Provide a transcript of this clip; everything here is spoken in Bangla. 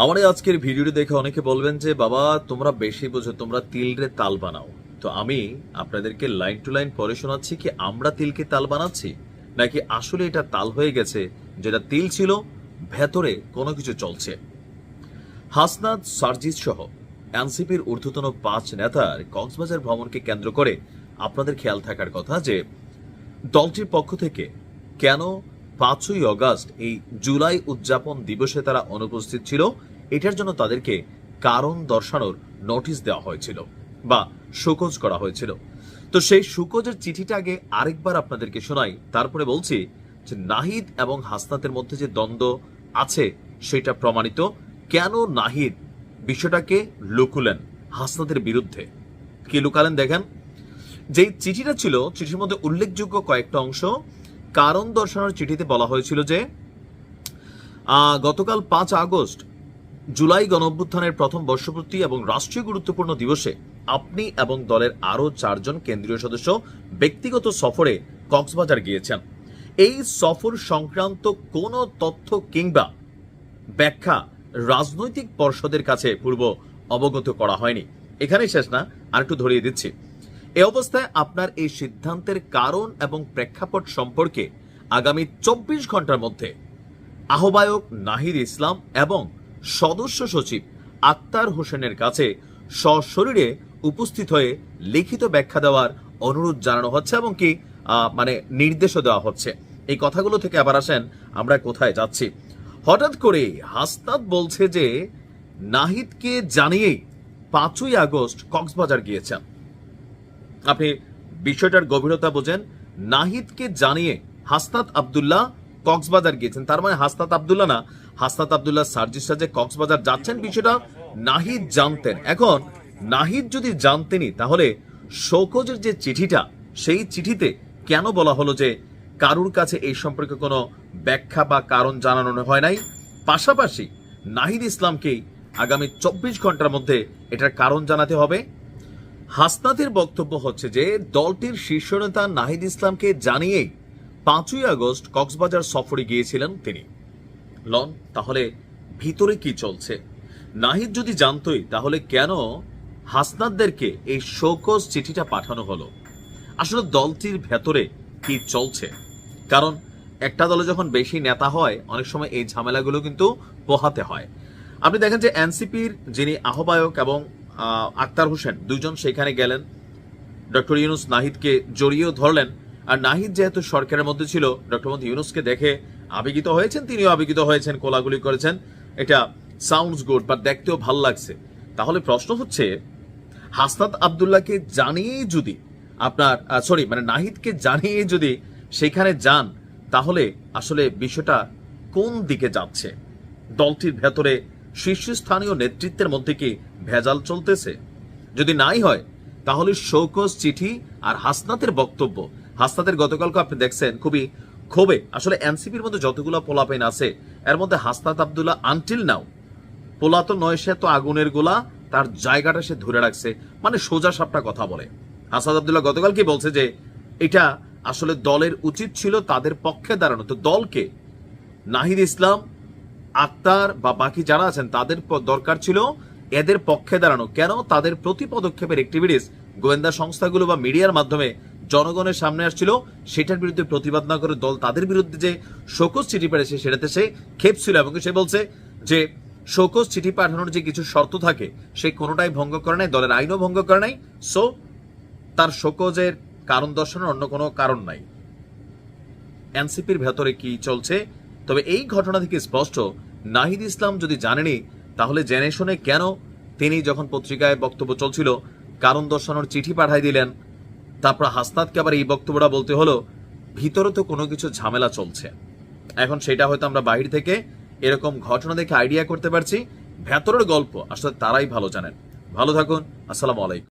আমার এই আজকের ভিডিওটি দেখে অনেকে বলবেন যে বাবা তোমরা বেশি বোঝো, তোমরা তিলরে তাল বানাও। তো আমি আপনাদেরকে লাইন টু লাইন পড়ে শোনাচ্ছি কি আমরা তিলকে তাল বানাচ্ছি নাকি আসলে এটা তাল হয়ে গেছে, যেটা তিল ছিল ভেতরে কোনো কিছু চলছে। হাসনাত সার্জিস সহ এনসিপির ঊর্ধ্বতন 5 নেতার কক্সবাজার ভ্রমণকে কেন্দ্র করে আপনাদের খেয়াল থাকার কথা যে দলটির পক্ষ থেকে কেন 5ই অগাস্ট এই জুলাই উদযাপন দিবসে তারা অনুপস্থিত ছিল, এটার জন্য তাদেরকে কারণ দর্শানোর নোটিশ দেওয়া হয়েছিল বা শোকজ করা হয়েছিল। তো সেই শোকজের চিঠিটা আগে আরেকবার আপনাদেরকে শোনাই, তারপরে বলছি যে নাহিদ এবং হাসনাতের মধ্যে যে দ্বন্দ্ব আছে সেটা প্রমাণিত। কেন নাহিদ বিষয়টাকে লুকুলেন হাসনাতের বিরুদ্ধে, কি লুকালেন দেখেন। যে চিঠিটা ছিল, চিঠির মধ্যে উল্লেখযোগ্য কয়েকটা অংশ। কারণ দর্শানোর চিঠিতে বলা হয়েছিল যে গতকাল 5 আগস্ট জুলাই গণঅভ্যুত্থানের প্রথম বর্ষপূর্তি এবং রাষ্ট্রীয় গুরুত্বপূর্ণ দিবসে আপনি এবং দলের আরো 4 জন কেন্দ্রীয় সদস্য ব্যক্তিগত সফরে কক্সবাজার গিয়েছেন। এই সফর সংক্রান্ত কোনো তথ্য কিংবা ব্যাখ্যা রাজনৈতিক পর্ষদের কাছে পূর্ব অবগত করা হয়নি। এখানেই শেষ না, আর একটু ধরিয়ে দিচ্ছি। এ অবস্থায় আপনার এই সিদ্ধান্তের কারণ এবং প্রেক্ষাপট সম্পর্কে আগামী 24 ঘন্টার মধ্যে আহ্বায়ক নাহিদ ইসলাম এবং সদস্য সচিব আক্তার হোসেনের কাছে সশরীরে উপস্থিত হয়ে লিখিত ব্যাখ্যা দেওয়ার অনুরোধ জানানো হচ্ছে এবং কি নির্দেশও দেওয়া হচ্ছে। এই কথাগুলো থেকে আবার আসেন আমরা কোথায় যাচ্ছি। হঠাৎ করে হাসনাত বলছে যে নাহিদকে জানিয়েই 5ই আগস্ট কক্সবাজার গিয়েছেন। আপনি বিষয়টার গভীরতা বোঝেন। নাহিদকে জানিয়ে হাসনাত আব্দুল্লাহ কক্সবাজার গিয়েছেন, তার মানে হাসনাত আব্দুল্লাহ না, হাসনাত আব্দুল্লাহ সার্জিসরা যে কক্সবাজার যাচ্ছেন বিষয়টা নাহিদ জানতেন। এখন নাহিদ যদি জানতেনই তাহলে শোকজের যে চিঠিটা, সেই চিঠিতে কেন বলা হলো যে কারুর কাছে এই সম্পর্কে কোনো ব্যাখ্যা বা কারণ জানানো হয় নাই। পাশাপাশি নাহিদ ইসলামকেই আগামী 24 ঘন্টার মধ্যে এটার কারণ জানাতে হবে। হাসনাতের বক্তব্য হচ্ছে যে দলটির শীর্ষ নেতা নাহিদ ইসলামকে জানিয়েই 5ই আগস্ট কক্সবাজার সফরে গিয়েছিলেন তিনি। লন, তাহলে ভিতরে কি চলছে? নাহিদ যদি জানতই তাহলে কেন হাসনাতদেরকে এই শোকজ চিঠিটা পাঠানো হলো? আসলে দলটির ভেতরে কি চলছে? কারণ একটা দলে যখন বেশি নেতা হয় অনেক সময় এই ঝামেলাগুলো কিন্তু পোহাতে হয়। আপনি দেখেন যে এনসিপির যিনি আহ্বায়ক এবং আক্তার হোসেন দুইজন সেখানে গেলেন। ডক্টর ইউনুস নাহিদকে জড়িয়েও ধরলেন। আর নাহিদ যেহেতু সরকারের মধ্যে ছিল, ডক্টর মোহাম্মদ ইউনুসকে দেখে আবেগিত হয়েছেন, তিনিও আবেগিত হয়েছেন, কোলাগুলি করেছেন। এটা সাউন্ডস গুড বা দেখতেও ভাল লাগছে। তাহলে প্রশ্ন হচ্ছে হাসনাত আব্দুল্লাহকে জানিয়েই যদি নাহিদকে জানিয়ে যদি সেখানে যান তাহলে আসলে বিষয়টা কোন দিকে যাচ্ছে? দলটির ভেতরে শীর্ষস্থানীয় নেতৃত্বের মধ্যে কি ভেজাল চলতেছে? যদি নাই হয় তাহলে শোকজ চিঠি আর হাসনাতের বক্তব্য, হাসনাতের গতকালকে আপনি দেখছেন খুবই ক্ষোভে। আসলে এনসিপির মধ্যে যতগুলো পোলাপেন আছে এর মধ্যে হাসনাত আব্দুল্লাহ আনটিল নাও পোলা তো নয়, সে তো আগুনের গোলা, তার জায়গাটা সে ধরে রাখছে, মানে সোজা সাপটা কথা বলে। হাসনাত আব্দুল্লাহ গতকাল কি বলছে যে এটা আসলে দলের উচিত ছিল তাদের পক্ষে দাঁড়ানো। তো দলকে নাহিদ ইসলাম, আক্তার বা বাকি যারা আছেন তাদের দরকার ছিল এদের পক্ষে দাঁড়ানো। কেন? তাদের প্রতি পদক্ষেপের অ্যাক্টিভিটিস গোয়েন্দা সংস্থাগুলো বা মিডিয়ার মাধ্যমে জনগণের সামনে আসছিল, সেটার বিরুদ্ধে প্রতিবাদ না করে দল তাদের বিরুদ্ধে যে শোকজ চিঠি পেয়েছে সেটাতে সে খেপছিল এবং সে বলছে যে শোকজ চিঠি পাঠানোর যে কিছু শর্ত থাকে সে কোনোটাই ভঙ্গ করে নাই, দলের আইনও ভঙ্গ করে নাই। সো তার শোকজের কারণ দর্শানোর অন্য কোনো কারণ নাই। এনসিপির ভেতরে কি চলছে? তবে এই ঘটনা থেকে স্পষ্ট নাহিদ ইসলাম যদি জানেনি তাহলে জেনে শুনে কেন তিনি যখন পত্রিকায় বক্তব্য চলছিল কারণ দর্শানোর চিঠি পাঠাই দিলেন। তারপর হাসনাতকে আবার এই বক্তব্যটা বলতে হলো। ভিতরে তো কোনো কিছু ঝামেলা চলছে। এখন সেটা হয়তো আমরা বাহির থেকে এরকম ঘটনা দেখে আইডিয়া করতে পারছি, ভেতরের গল্প আসলে তারাই ভালো জানেন। ভালো থাকুন, আসসালামু আলাইকুম।